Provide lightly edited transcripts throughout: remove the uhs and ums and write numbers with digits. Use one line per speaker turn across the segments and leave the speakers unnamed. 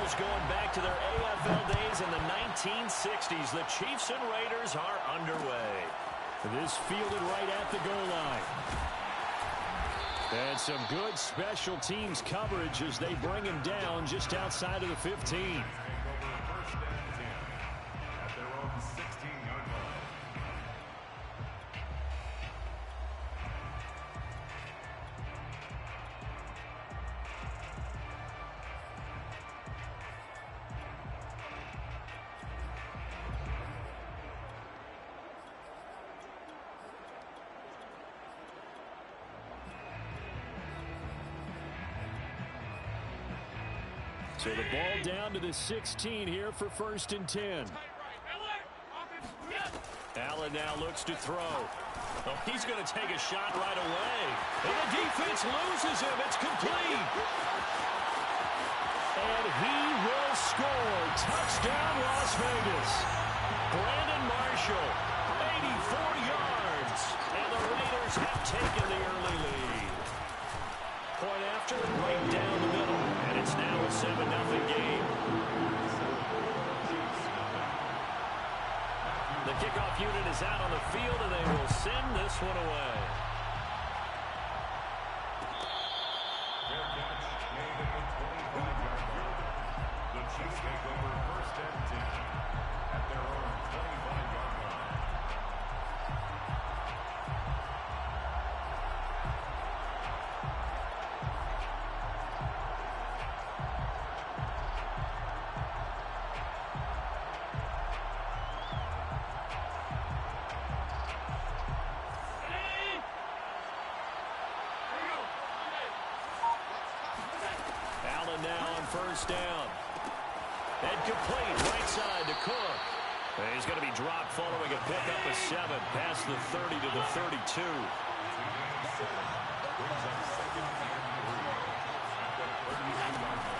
almost going back to their AFL days in the 1960s. The Chiefs and Raiders are underway.
This fielded right at the goal line. And some good special teams coverage as they bring him down just outside of the 15. So the ball down to the 16 here for 1st and 10. Allen now looks to throw.
Oh, he's going to take a shot right away. And the defense loses him. It's complete.
And he will score. Touchdown, Las Vegas.
Brandon Marshall, 84 yards. And the Raiders have taken the early lead. Point after, right down the middle. And it's now a 7-0 game. The kickoff unit is out on the field, and they will send this one away.
Fair catch made at the 25-yard line. The Chiefs take over 1st and 10 at their own 25-yard line.
Now on 1st down. And complete right side to Cook. And he's going to be dropped following a pickup of 7 past the 30 to the 32.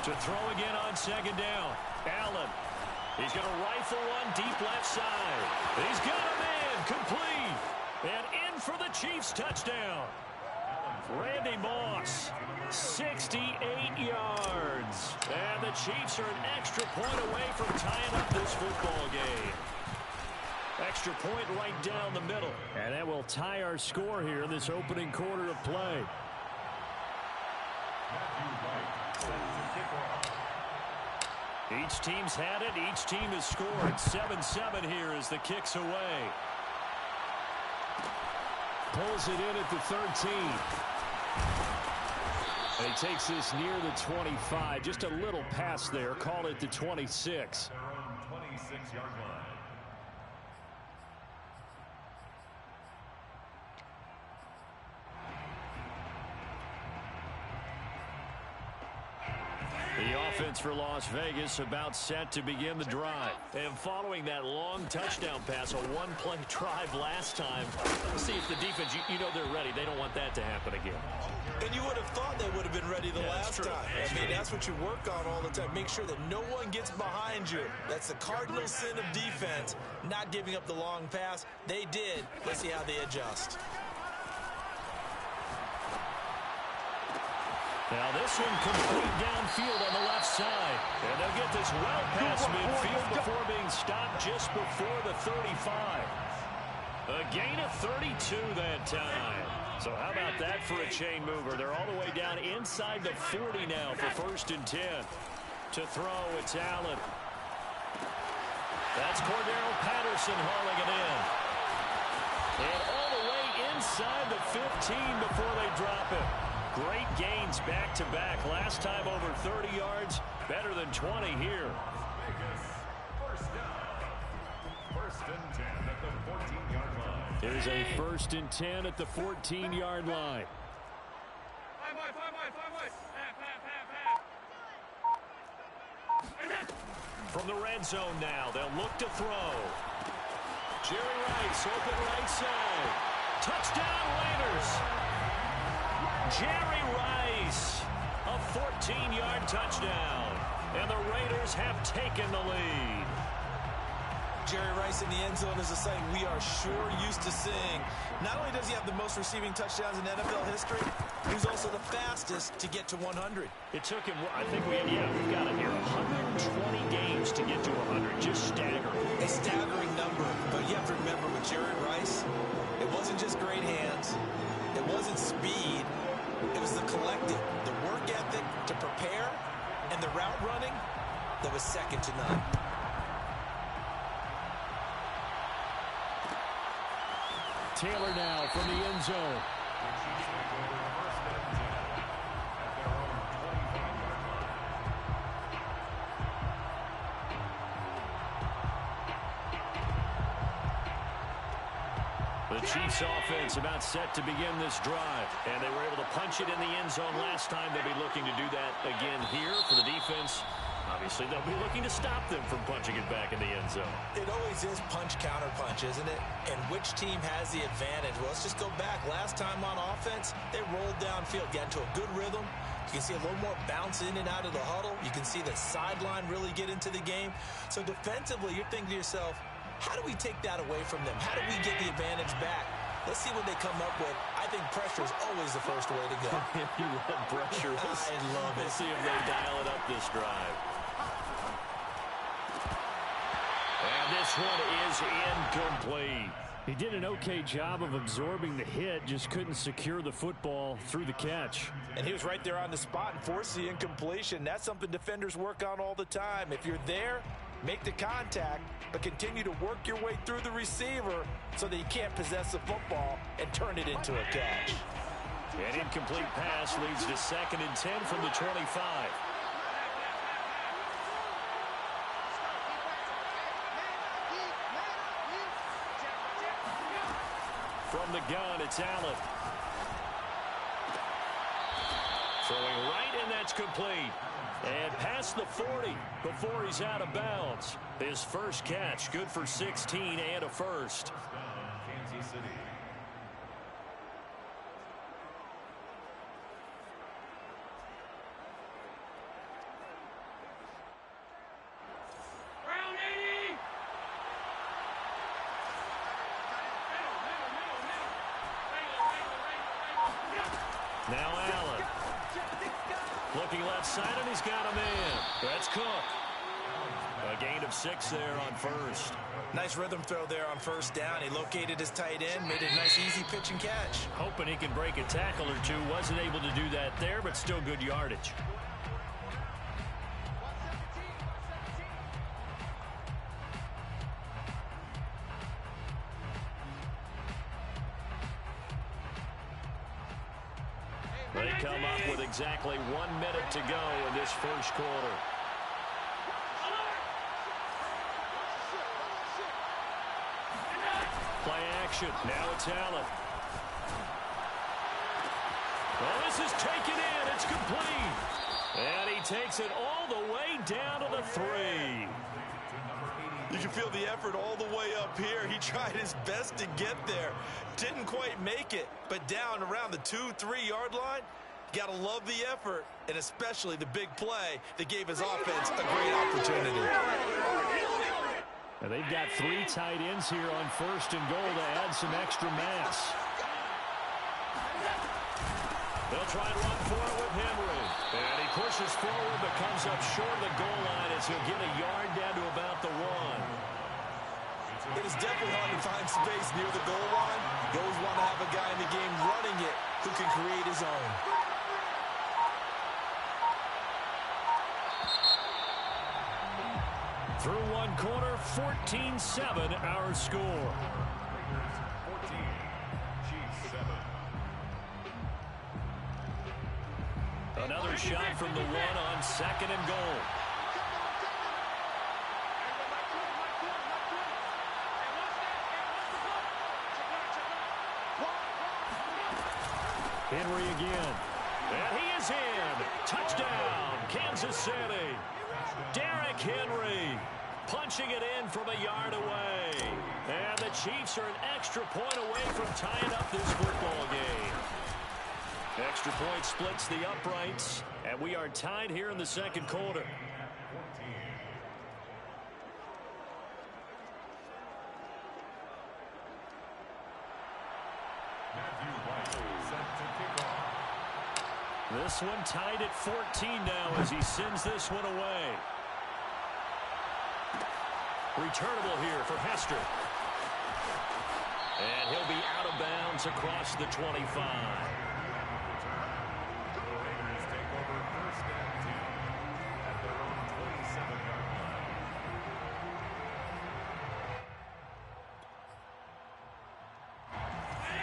To throw again on 2nd down. Allen. He's going to rifle one deep left side. He's got a man complete. And in for the Chiefs touchdown. Randy Moss, 68 yards. And the Chiefs are an extra point away from tying up this football game. Extra point right down the middle.
And that will tie our score here in this opening quarter of play.
Each team's had it. Each team has scored. 7-7 here as the kick's away.
Pulls it in at the 13. And he takes this near the 25. Just a little pass there. Call it the 26.
Their own 26-yard line.
The offense for Las Vegas about set to begin the drive. And following that long touchdown pass, a one-play drive last time. Let's see if the defense, you know they're ready. They don't want that to happen again.
And you would have thought they would have been ready the last time. I mean, that's what you work on all the time. Make sure that no one gets behind you. That's the cardinal sin of defense, not giving up the long pass. They did. Let's see how they adjust.
Now this one complete downfield on the left side. And they'll get this well past midfield before being stopped just before the 35. A gain of 32 that time. So how about that for a chain mover? They're all the way down inside the 40 now for 1st and 10. To throw, it's Allen. That's Cordero Patterson hauling it in. And all the way inside the 15 before they drop it. Great gains back-to-back. Last time over 30 yards, better than 20 here.
Vegas, 1st down. 1st and 10 at the 14-yard line.
Here's a 1st and 10 at the 14-yard line.
From the red zone now, they'll look to throw. Jerry Rice, open right side. Touchdown, Raiders. Jerry Rice, a 14-yard touchdown. And the Raiders have taken the lead.
Jerry Rice in the end zone is a sight we are sure used to seeing. Not only does he have the most receiving touchdowns in NFL history, he's also the fastest to get to 100.
It took him, I think we've got it here, 120 games to get to 100. Just staggering.
A staggering number, but you have to remember with Jerry Rice, it wasn't just great hands, it wasn't speed, it was the collective, the work ethic to prepare, and the route running that was second to none.
Taylor now from the end zone.
The Chiefs offense about set to begin this drive, and they were able to punch it in the end zone last time. They'll be looking to do that again here for the defense. Obviously, they'll be looking to stop them from punching it back in the end zone.
It always is punch-counter-punch, isn't it? And which team has the advantage? Well, let's just go back. Last time on offense, they rolled downfield, got into a good rhythm. You can see a little more bounce in and out of the huddle. You can see the sideline really get into the game. So defensively, you're thinking to yourself, how do we take that away from them? How do we get the advantage back? Let's see what they come up with. I think pressure is always the first way to go.
You love pressure.
I love it.
We'll see if they dial it up this drive. And this one is incomplete.
He did an okay job of absorbing the hit, just couldn't secure the football through the catch.
And he was right there on the spot and forced the incompletion. That's something defenders work on all the time. If you're there, make the contact, but continue to work your way through the receiver so that you can't possess the football and turn it into a catch.
An incomplete pass leads to 2nd and 10 from the 25. From the gun, it's Allen. Throwing right, and that's complete. And past the 40 before he's out of bounds. His first catch, good for 16 and a first.
Kansas City.
Now Allen. Looking left side, and he's got a man. That's Cook. A gain of 6 there on first.
Nice rhythm throw there on first down. He located his tight end, made it a nice easy pitch and catch.
Hoping he can break a tackle or two. Wasn't able to do that there, but still good yardage. They come up with exactly 1 minute to go in this first quarter. Play action. Now it's Allen. Well, this is taken in. It's complete. And he takes it all the way down to the 3.
You can feel the effort all the way up here. He tried his best to get there. Didn't quite make it, but down around the 2-3 yard line, you gotta love the effort, and especially the big play that gave his offense a great opportunity.
And they've got 3 tight ends here on 1st and goal to add some extra mass.
They'll try and run for it with Henry. And he pushes forward but comes up short of the goal line as he'll get a yard down to about the 1.
It is definitely hard to find space near the goal line. You always want to have a guy in the game running it who can create his own.
Through 1 quarter, 14-7 our score.
14, Chiefs 7.
Another shot from the 1 on 2nd and goal. Henry again. And he is in. Touchdown, Kansas City. Derrick Henry punching it in from a yard away. And the Chiefs are an extra point away from tying up this football game. Extra point splits the uprights, and we are tied here in the 2nd quarter. This one tied at 14 now as he sends this one away. Returnable here for Hester. And he'll be out of bounds across the 25.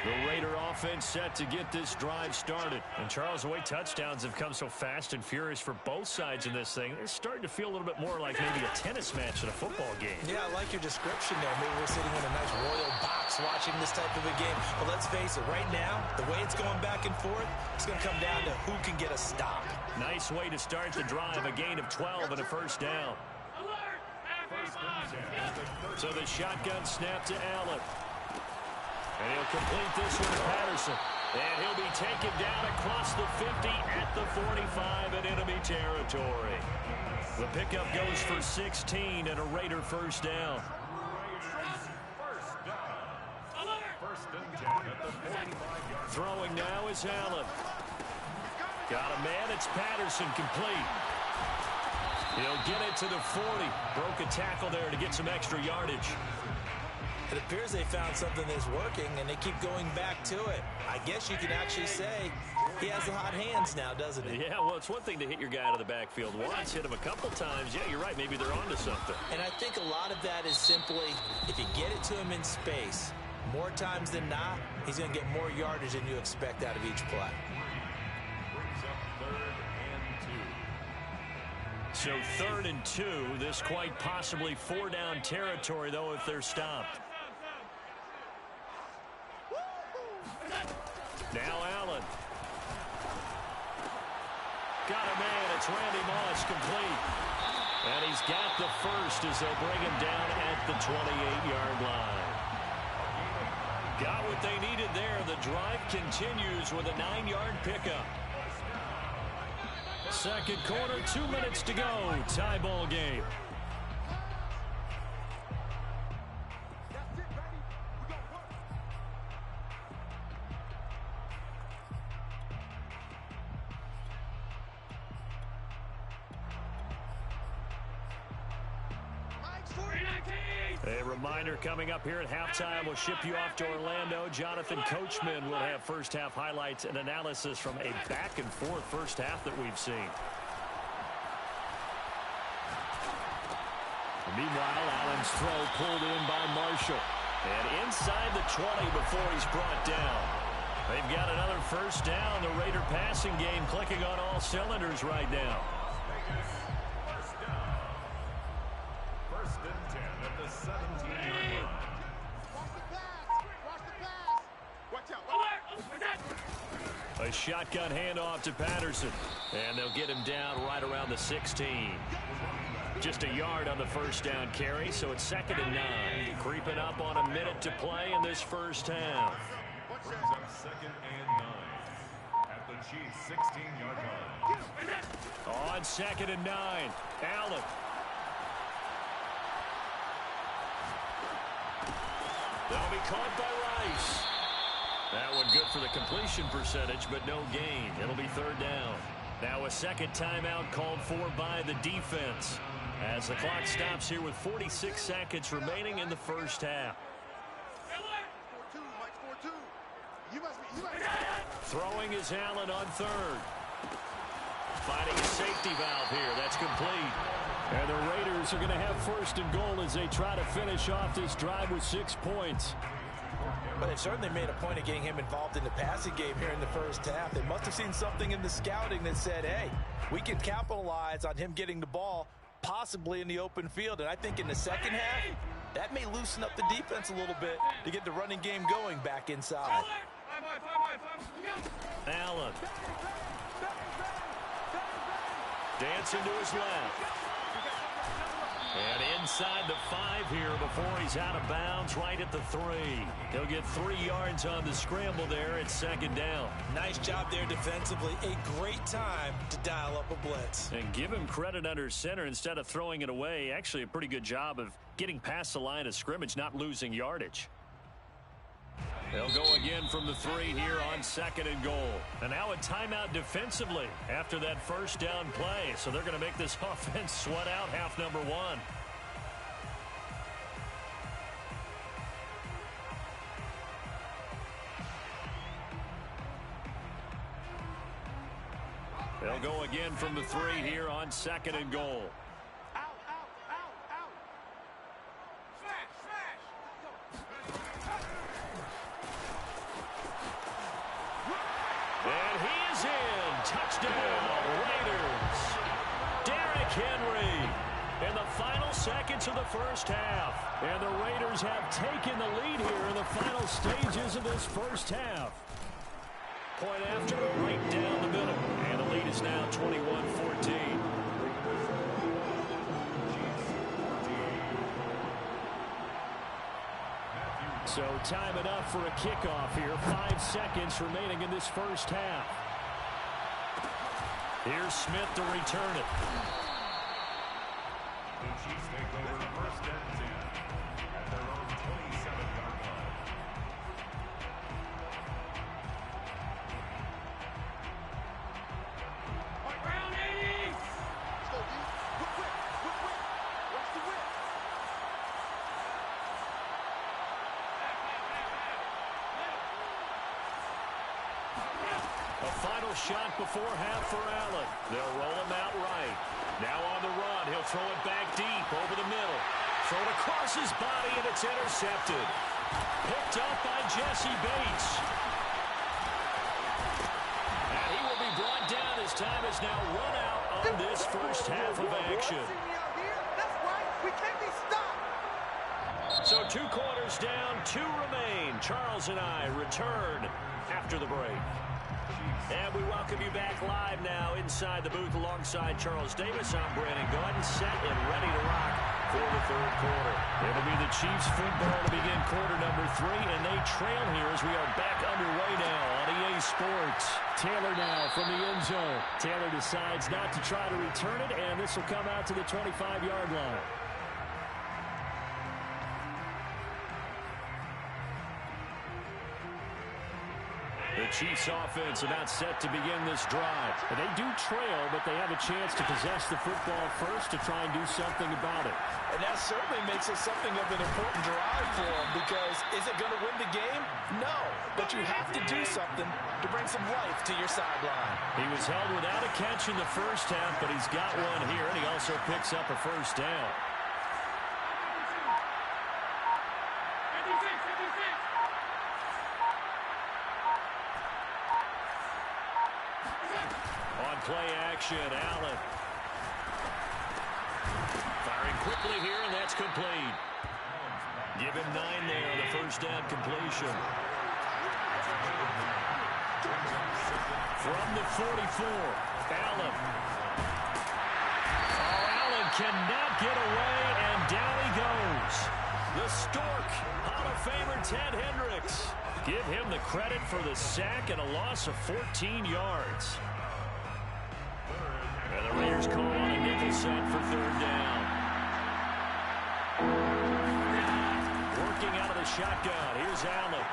The Raider offense set to get this drive started. And Charles, the way touchdowns have come so fast and furious for both sides in this thing, it's starting to feel a little bit more like maybe a tennis match in a football game. Yeah, I like your description there. Maybe we're sitting in a nice royal box watching this type of a game. But let's face it, right now, the way it's going back and forth, it's going to come down to who can get a stop. Nice way to start the drive, a gain of 12 and a first down. So the shotgun snap to Allen. And he'll complete this one to Patterson. And he'll be taken down across the 50 at the 45 in enemy territory. The pickup goes for 16 and a Raider first down. Throwing now is Allen. Got a man, it's Patterson, complete. He'll get it to the 40. Broke a tackle there to get some extra yardage. It appears they found something that's working, and they keep going back to it. I guess you can actually say he has the hot hands now, doesn't he? Yeah, well, it's one thing to hit your guy out of the backfield once, hit him a couple times. Yeah, you're right. Maybe they're onto something. And I think a lot of that is simply if you get it to him in space, more times than not, he's going to get more yardage than you expect out of each play. So 3rd and 2. This quite possibly 4-down territory, though, if they're stopped. Now Allen. Got a man. It's Randy Moss, complete. And he's got the first as they'll bring him down at the 28-yard line. Got what they needed there. The drive continues with a 9-yard pickup. Second quarter, 2 minutes to go. Tie ball game. A reminder coming up here at halftime. We'll ship you off to Orlando. Jonathan Coachman will have first half highlights and analysis from a back and forth first half that we've seen. Meanwhile, Allen's throw pulled in by Marshall. And inside the 20 before he's brought down. They've got another first down. The Raider passing game clicking on all cylinders right now. A shotgun handoff to Patterson. And they'll get him down right around the 16. Just a yard on the first down carry, so it's 2nd and 9. Creeping up on a minute to play in this first half.
Brings up 2nd and 9 at the Chiefs' 16-yard line.
On 2nd and 9, Allen. They'll be caught by Rice. That one good for the completion percentage, but no gain. It'll be 3rd down. Now a second timeout called for by the defense as the clock stops here with 46 seconds remaining in the first half. Throwing is Allen on 3rd. Finding a safety valve here. That's complete. And the Raiders are going to have 1st and goal as they try to finish off this drive with 6 points. But it certainly made a point of getting him involved in the passing game here in the first half. They must have seen something in the scouting that said, hey, we can capitalize on him getting the ball possibly in the open field. And I think in the second half, that may loosen up the defense a little bit to get the running game going back inside. Allen. Dancing to his left. And inside the 5 here before he's out of bounds right at the 3. He'll get 3 yards on the scramble there at 2nd down. Nice job there defensively. A great time to dial up a blitz. And give him credit under center instead of throwing it away. Actually a pretty good job of getting past the line of scrimmage, not losing yardage. They'll go again from the 3 here on 2nd and goal. And now a timeout defensively after that first down play. So they're going to make this offense sweat out half number 1. They'll go again from the 3 here on 2nd and goal. And he is in. Touchdown, Raiders. Derrick Henry in the final seconds of the first half. And the Raiders have taken the lead here in the final stages of this first half. Point after, right down the middle. And the lead is now 21-14. So time enough for a kickoff here. 5 seconds remaining in this first half. Here's Smith to return it.
The Chiefs take over first and 10 at their own 27-yard line.
A final shot before half for Allen. They'll roll him out right. Now on the run, he'll throw it back deep over the middle. Throw it across his body, and it's intercepted. Picked up by Jesse Bates. And he will be brought down. His time is now run out on this first half of action. So 2 quarters down, 2 remain. Charles and I return after the break. And we welcome you back live now inside the booth alongside Charles Davis. I'm Brandon Gaudin, set and ready to rock for the 3rd quarter. It'll be the Chiefs football to begin quarter number 3, and they trail here as we are back underway now on EA Sports. Taylor now from the end zone. Taylor decides not to try to return it, and this will come out to the 25-yard line. The Chiefs offense about set to begin this drive. And they do trail, but they have a chance to possess the football first to try and do something about it.
And that certainly makes it something of an important drive for them, because is it going to win the game? No, but you have to do something to bring some life to your sideline.
He was held without a catch in the first half, but he's got one here, and he also picks up a first down. Play action, Allen. Firing quickly here, and that's complete. Give him 9 there on the first down completion. From the 44, Allen. Oh, Allen cannot get away, and down he goes. The Stork, Hall of Famer Ted Hendricks. Give him the credit for the sack and a loss of 14 yards. And the Raiders call on a nickel set for 3rd down. Working out of the shotgun. Here's Allen.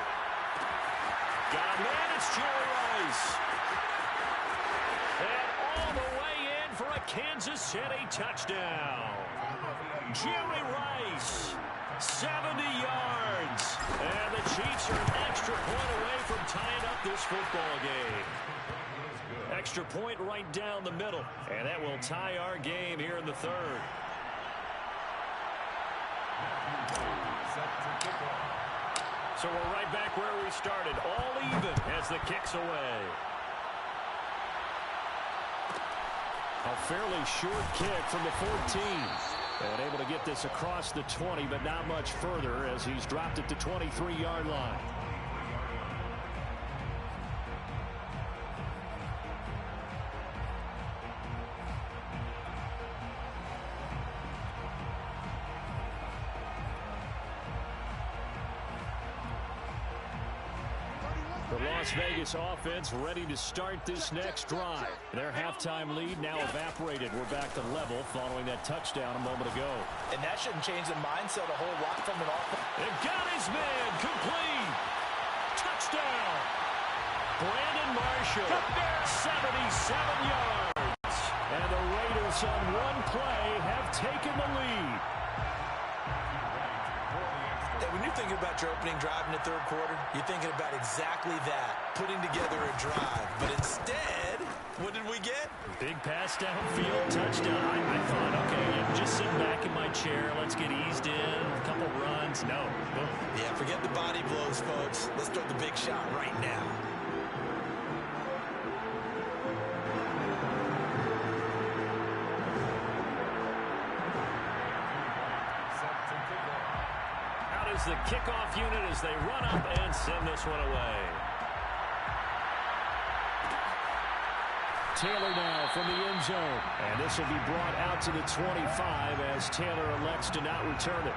Got a man. It's Jerry Rice. And all the way in for a Kansas City touchdown. Jerry Rice. 70 yards. And the Chiefs are an extra point away from tying up this football game. Extra point right down the middle. And that will tie our game here in the 3rd. So we're right back where we started. All even as the kick's away. A fairly short kick from the 14. And able to get this across the 20, but not much further as he's dropped it to 23-yard line. The Las Vegas offense ready to start this next drive. Their halftime lead now evaporated. We're back to level following that touchdown a moment ago.
And that shouldn't change the mindset a whole lot from an offense.
And got his man complete. touchdown. Brandon Marshall, 77 yards. And the Raiders on one play have taken the lead.
When you're thinking about your opening drive in the third quarter, you're thinking about exactly that, putting together a drive. But instead, what did we get?
Big pass downfield, touchdown. I thought, okay, I'm just sitting back in my chair. Let's get eased in, a couple runs. No, boom.
Yeah, forget the body blows, folks. Let's throw the big shot right now.
The kickoff unit as they run up and send this one away. Taylor now from the end zone. And this will be brought out to the 25 as Taylor elects to not return it.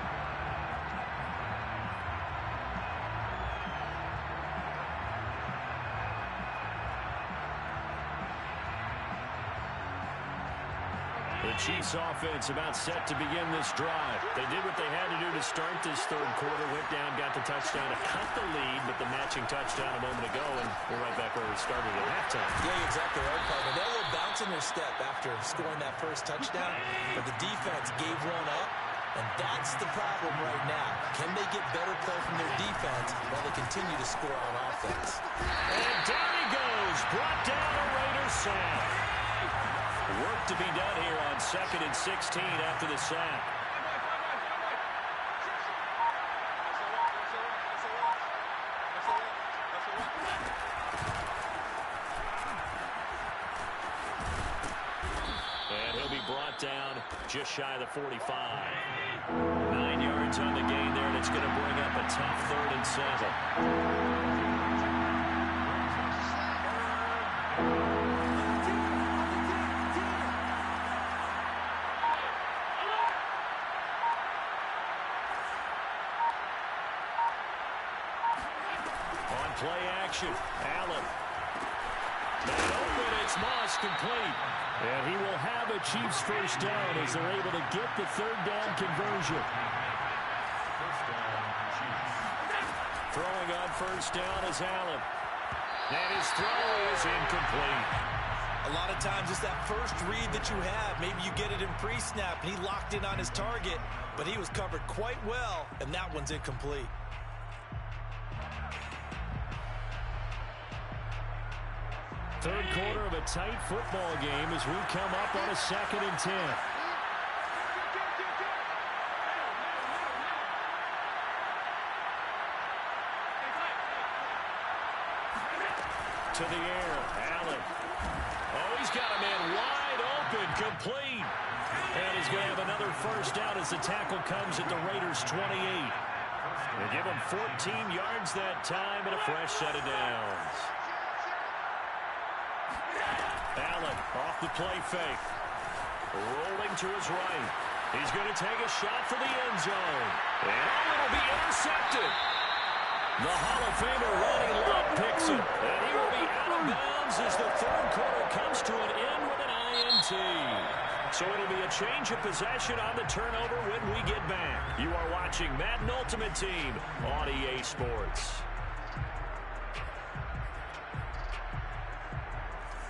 The Chiefs offense about set to begin this drive. They did what they had to do to start this third quarter. Went down, got the touchdown to cut the lead, but the matching touchdown a moment ago, and we're right back where we started at halftime.
Yeah, you're exactly right, partner. They had a little bounce in their step after scoring that first touchdown, but the defense gave one up, and that's the problem right now. Can they get better play from their defense while they continue to score on offense?
And down he goes, brought down a Raiders sack. Work to be done here on 2nd and 16 after the sack. And he'll be brought down just shy of the 45. 9 yards on the gain there, and it's going to bring up a tough 3rd and 7. Play action. Allen. Not open. It's Moss complete. And he will have a Chiefs first down as they're able to get the 3rd down conversion. Throwing on first down is Allen. And his throw is incomplete.
A lot of times it's that first read that you have. Maybe you get it in pre-snap and he locked in on his target, but he was covered quite well, and that one's incomplete.
Third quarter of a tight football game as we come up on a 2nd and 10. To the air, Allen. Oh, he's got a man wide open, complete. And he's going to have another first down as the tackle comes at the Raiders' 28. They give him 14 yards that time and a fresh set of downs. Allen off the play fake. Rolling to his right. He's going to take a shot for the end zone. And it'll be intercepted. The Hall of Famer Ronnie Lott picks it. And he will be out of bounds as the third quarter comes to an end with an INT. So it'll be a change of possession on the turnover when we get back. You are watching Madden Ultimate Team on EA Sports.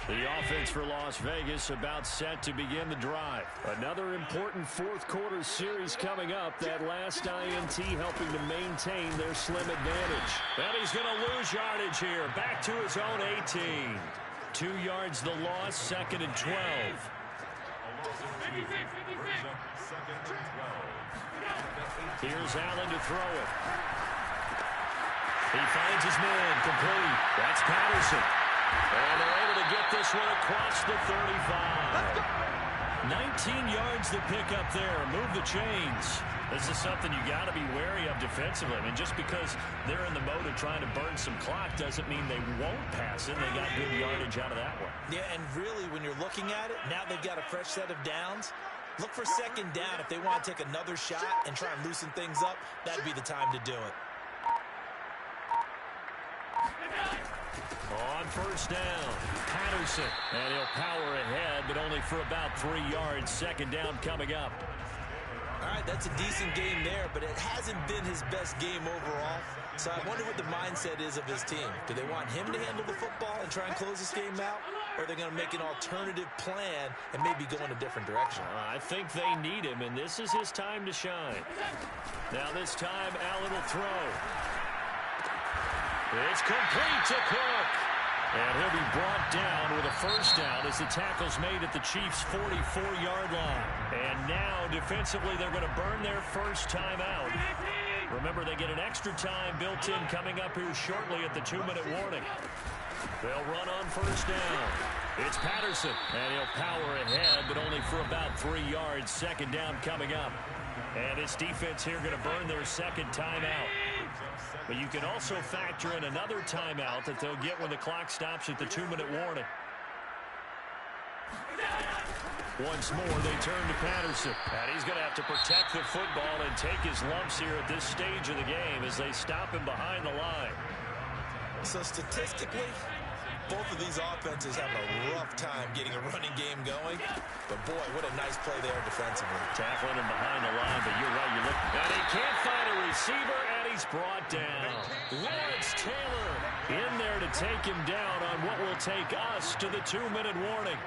The offense for Las Vegas about set to begin the drive. Another important fourth quarter series coming up. That last INT helping to maintain their slim advantage. And he's going to lose yardage here. Back to his own 18. 2 yards the loss, 2nd and 12. Here's Allen to throw it. He finds his man, complete. That's Patterson. And they're able to get this one across the 35. 19 yards to pick up there. Move the chains. This is something you got to be wary of defensively. I mean, just because they're in the mode of trying to burn some clock doesn't mean they won't pass it. They got good yardage out of that one.
Yeah, and really, when you're looking at it, now they've got a fresh set of downs. Look for 2nd down. If they want to take another shot and try and loosen things up, that'd be the time to do it.
On first down, Patterson. And he'll power ahead, but only for about 3 yards. 2nd down coming up.
All right. That's a decent game there, but it hasn't been his best game overall. So I wonder what the mindset is of his team. Do they want him to handle the football and try and close this game out? Or are they going to make an alternative plan and maybe go in a different direction?
I think they need him, and this is his time to shine. Now this time, Allen will throw. It's complete to Cook. And he'll be brought down with a first down as the tackle's made at the Chiefs' 44-yard line. And now, defensively, they're going to burn their first time out. Remember, they get an extra time built in coming up here shortly at the 2-minute warning. They'll run on first down. It's Patterson, and he'll power ahead, but only for about 3 yards. Second down coming up. And this defense here going to burn their second timeout. But you can also factor in another timeout that they'll get when the clock stops at the 2-minute warning. Once more, they turn to Patterson. And he's going to have to protect the football and take his lumps here at this stage of the game as they stop him behind the line.
So statistically, both of these offenses have a rough time getting a running game going. But, boy, what a nice play there defensively.
Tackling him behind the line, but you're right. You look, and he can't find a receiver, and he's brought down. Lawrence Taylor in there to take him down on what will take us to the 2-minute warning.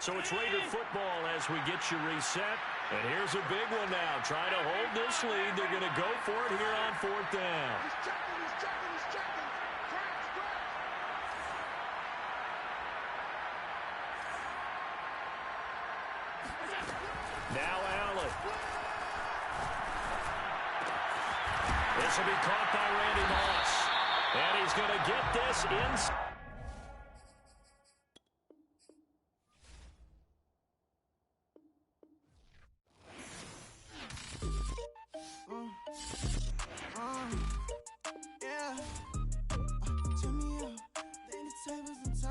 So it's Raider football as we get you reset. And here's a big one now. Trying to hold this lead. They're going to go for it here on fourth down. Now Allen. This will be caught by Randy Moss. And he's going to get this inside.
Yeah.